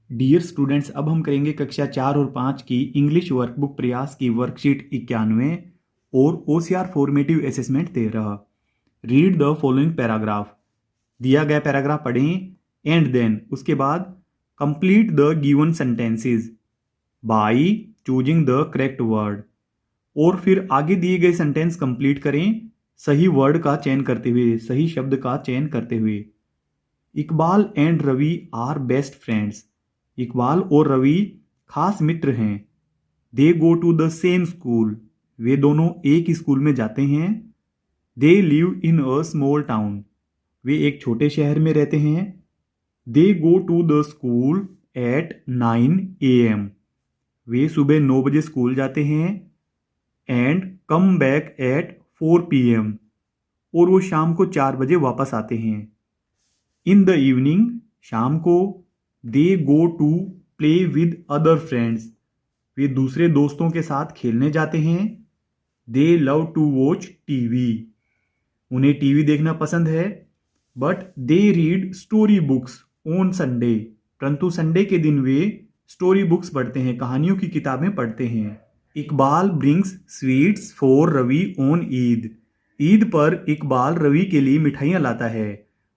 Dear students, अब हम करेंगे कक्षा 4 और 5 की इंग्लिश वर्कबुक प्रयास की वर्कशीट 91 और OCR formative assessment 13। Read the following paragraph. दिया गया पैराग्राफ पढ़ें एंड देन उसके बाद complete the given sentences by choosing the correct word. और फिर आगे दिए गए सेंटेंस कंप्लीट करें सही वर्ड का चयन करते हुए, सही शब्द का चयन करते हुए। Iqbal and Ravi are best friends. Iqbal और रवि खास मित्र हैं। They go to the same school. वे दोनों एक ही स्कूल में जाते हैं। They live in a small town. वे एक छोटे शहर में रहते हैं। They go to the school at 9 AM। वे सुबह 9 बजे स्कूल जाते हैं। And come back at 4 PM। और वो शाम को 4 बजे वापस आते हैं। इन द इवनिंग, शाम को, they go to play with other friends. वे दूसरे दोस्तों के साथ खेलने जाते हैं। They love to watch TV. उन्हें टीवी देखना पसंद है। But they read story books on Sunday. परंतु संडे के दिन वे स्टोरी बुक्स पढ़ते हैं, कहानियों की किताबें पढ़ते हैं। Iqbal brings sweets for Ravi on Eid. Eid पर इकबाल रवि के लिए मिठाइयाँ लाता है।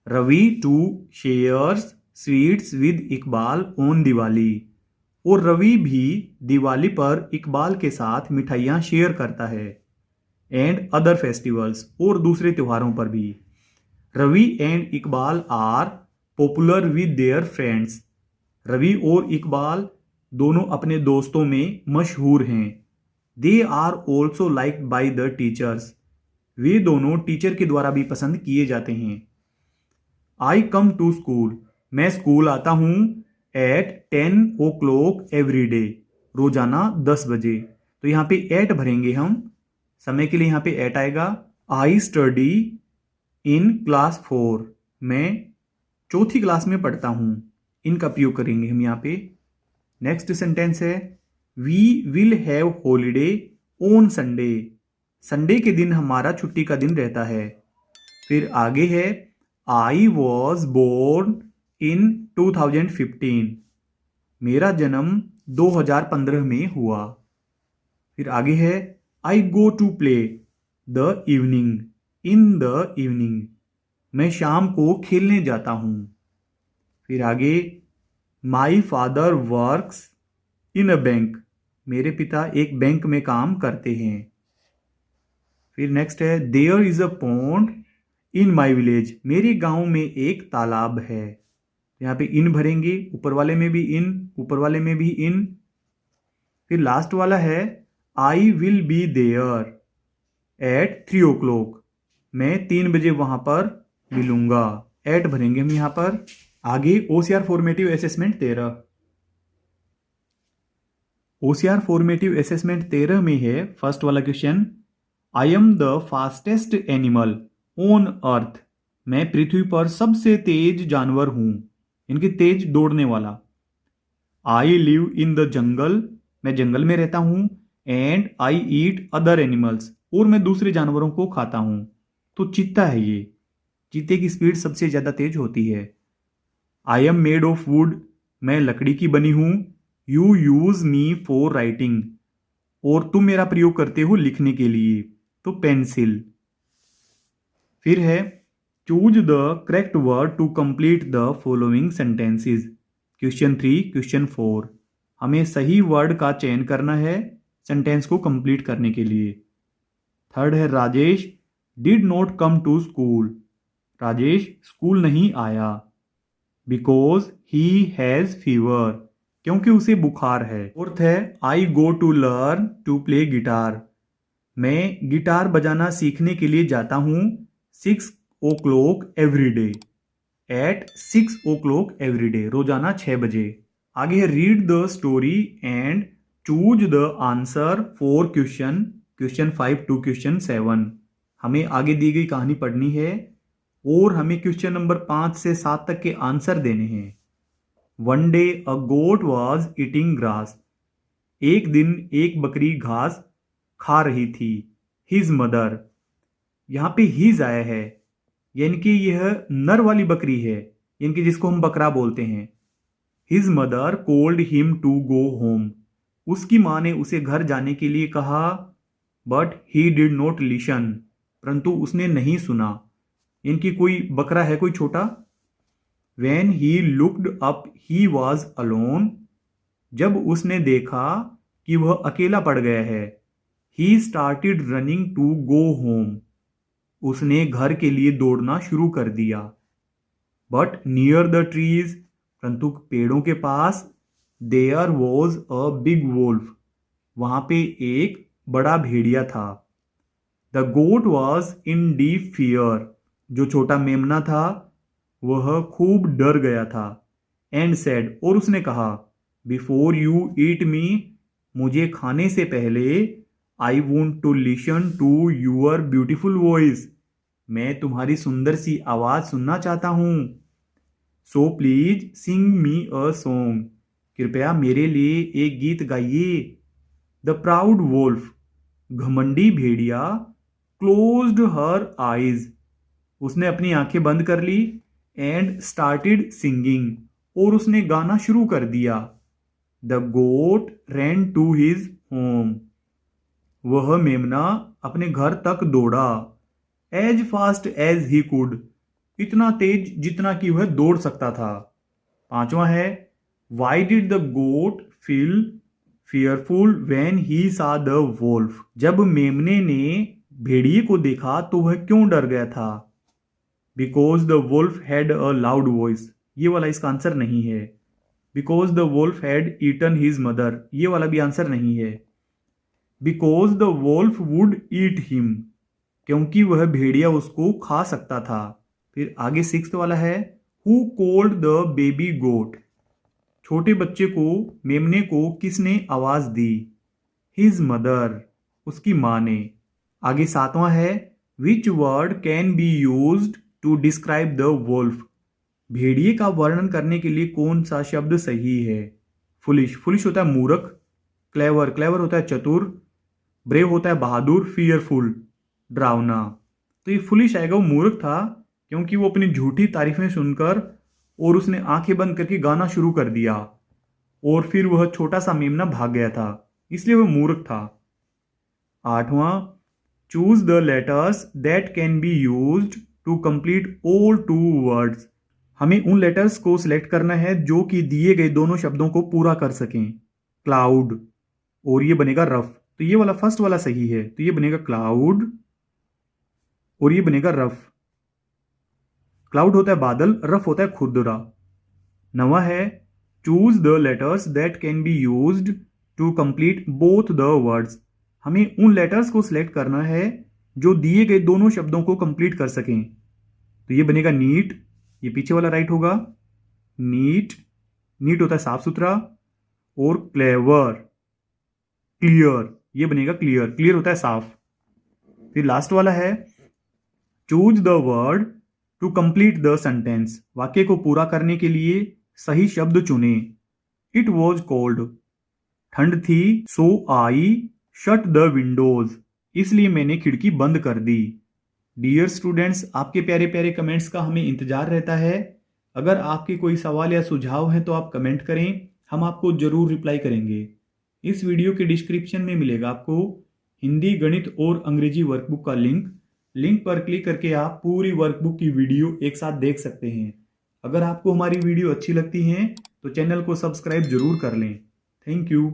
Ravi too shares sweets with Iqbal on Diwali. और रवि भी दिवाली पर इकबाल के साथ मिठाइयाँ शेयर करता है। एंड अदर फेस्टिवल्स, और दूसरे त्योहारों पर भी। Ravi and Iqbal are popular with their friends. Ravi और इकबाल दोनों अपने दोस्तों में मशहूर हैं। They are also liked by the teachers. वे दोनों टीचर के द्वारा भी पसंद किए जाते हैं। I come to school. मैं स्कूल आता हूँ एट 10 o'clock एवरी डे। रोजाना 10 बजे। तो यहाँ पे एट भरेंगे हम, समय के लिए यहाँ पे एट आएगा। I study in class 4। मैं चौथी क्लास में पढ़ता हूँ। इनका प्रयोग करेंगे हम यहाँ पे। नेक्स्ट सेंटेंस है we will have holiday on Sunday. Sunday के दिन हमारा छुट्टी का दिन रहता है। फिर आगे है आई वॉज बोर्न इन 2015। मेरा जन्म 2015 में हुआ। फिर आगे है I go to play the evening in the evening. मैं शाम को खेलने जाता हूँ। फिर आगे my father works in a bank. मेरे पिता एक बैंक में काम करते हैं। फिर नेक्स्ट है there is a pond in my village. मेरे गांव में एक तालाब है। यहाँ पे इन भरेंगे, ऊपर वाले में भी इन, ऊपर वाले में भी इन। फिर लास्ट वाला है I will be there at 3 o'clock। मैं 3 बजे वहां पर मिलूंगा। एट भरेंगे हम यहाँ पर। आगे OCR formative assessment 13। OCR formative assessment 13 में है फर्स्ट वाला question I am the fastest animal on earth. मैं पृथ्वी पर सबसे तेज जानवर हूं, इनकी तेज दौड़ने वाला। I live in the jungle. मैं जंगल में रहता हूं। And I eat other animals. और मैं दूसरे जानवरों को खाता हूं। तो चीता है ये। चीते की स्पीड सबसे ज्यादा तेज होती है। I am made of would. मैं लकड़ी की बनी हूं। You use me for writing. और तुम मेरा प्रयोग करते हो लिखने के लिए, तो पेंसिल। फिर है choose the correct word to complete the following sentences. Question 3, question 4। हमें सही वर्ड का चयन करना है सेंटेंस को कंप्लीट करने के लिए। थर्ड है Rajesh did not come to school. Rajesh school नहीं आया। Because he has fever. क्योंकि उसे बुखार है। फोर्थ है I go to learn to play guitar. मैं गिटार बजाना सीखने के लिए जाता हूँ 6 o'clock every day. At 6 o'clock every day, रोजाना 6 बजे। आगे है read the story and choose the answer for question 5 to question 7। हमें आगे दी गई कहानी पढ़नी है और हमें क्वेश्चन नंबर 5 से 7 तक के आंसर देने हैं। One day a goat was eating grass. एक दिन एक बकरी घास खा रही थी। His mother. यहाँ पे हिज आया है, यानी कि यह नर वाली बकरी है, यानी कि जिसको हम बकरा बोलते हैं। His mother called him to go home. उसकी माँ ने उसे घर जाने के लिए कहा, but he did not listen. परंतु उसने नहीं सुना। इनकी कोई बकरा है कोई छोटा। When he looked up, he was alone. जब उसने देखा कि वह अकेला पड़ गया है, he started running to go home. उसने घर के लिए दौड़ना शुरू कर दिया। But near the trees, परंतु पेड़ों के पास, there was a big wolf. वहां पे एक बड़ा भेड़िया था। The goat was in deep fear. जो छोटा मेमना था वह खूब डर गया था। एंड सेड, और उसने कहा, बिफोर यू ईट मी, मुझे खाने से पहले, I want to listen to your beautiful voice, मैं तुम्हारी सुंदर सी आवाज सुनना चाहता हूं। So please sing me a song, कृपया मेरे लिए एक गीत गाइए। द प्राउड वोल्फ, घमंडी भेड़िया, क्लोज्ड हर आईज, उसने अपनी आंखें बंद कर ली। एंड स्टार्टेड सिंगिंग, और उसने गाना शुरू कर दिया। The goat ran to his home, वह मेमना अपने घर तक दौड़ा। As fast as he could, इतना तेज जितना कि वह दौड़ सकता था। पांचवा है, why did the goat feel fearful when he saw the Wolff, जब मेमने ने भेड़िए को देखा तो वह क्यों डर गया था। Because the wolf had a loud voice, ये वाला इसका आंसर नहीं है। Because the wolf had eaten his mother, ये वाला भी आंसर नहीं है। Because the wolf would eat him, क्योंकि वह भेड़िया उसको खा सकता था। फिर आगे सिक्स्थ वाला है, हु कॉल्ड द बेबी गोट, छोटे बच्चे को मेमने को किसने आवाज दी। हिज मदर, उसकी माँ ने। आगे सातवां है, which word can be used to describe the wolf, भेड़िए का वर्णन करने के लिए कौन सा शब्द सही है। फुलिश, फुलिश होता है मूर्ख। क्लेवर, क्लेवर होता है चतुर। ब्रेव होता है बहादुर। फियरफुल, डरावना। तो ये फुलिश आएगा, वो मूर्ख था क्योंकि वो अपनी झूठी तारीफें सुनकर और उसने आंखें बंद करके गाना शुरू कर दिया और फिर वह छोटा सा मेमना भाग गया था, इसलिए वह मूर्ख था। आठवां, choose the letters that can be used to complete all two words, हमें उन लेटर्स को सिलेक्ट करना है जो कि दिए गए दोनों शब्दों को पूरा कर सकें। क्लाउड, और ये बनेगा रफ, तो ये वाला फर्स्ट वाला सही है, तो ये बनेगा क्लाउड और ये बनेगा रफ। क्लाउड होता है बादल, रफ होता है खुरदुरा। नवा है, choose the letters that can be used to complete both the words, हमें उन लेटर्स को सिलेक्ट करना है जो दिए गए दोनों शब्दों को कंप्लीट कर सकें। तो ये बनेगा नीट, ये पीछे वाला राइट होगा। नीट, नीट होता है साफ सुथरा। और क्लेवर, क्लियर, ये बनेगा क्लियर, क्लियर होता है साफ। फिर लास्ट वाला है, choose the word to complete the sentence, वाक्य को पूरा करने के लिए सही शब्द चुने। इट वॉज कोल्ड, ठंड थी। सो आई शट द विंडोज, इसलिए मैंने खिड़की बंद कर दी। डियर स्टूडेंट्स, आपके प्यारे प्यारे कमेंट्स का हमें इंतजार रहता है। अगर आपके कोई सवाल या सुझाव हैं तो आप कमेंट करें, हम आपको जरूर रिप्लाई करेंगे। इस वीडियो के डिस्क्रिप्शन में मिलेगा आपको हिंदी, गणित और अंग्रेजी वर्कबुक का लिंक पर क्लिक करके आप पूरी वर्कबुक की वीडियो एक साथ देख सकते हैं। अगर आपको हमारी वीडियो अच्छी लगती है तो चैनल को सब्सक्राइब जरूर कर लें। Thank you.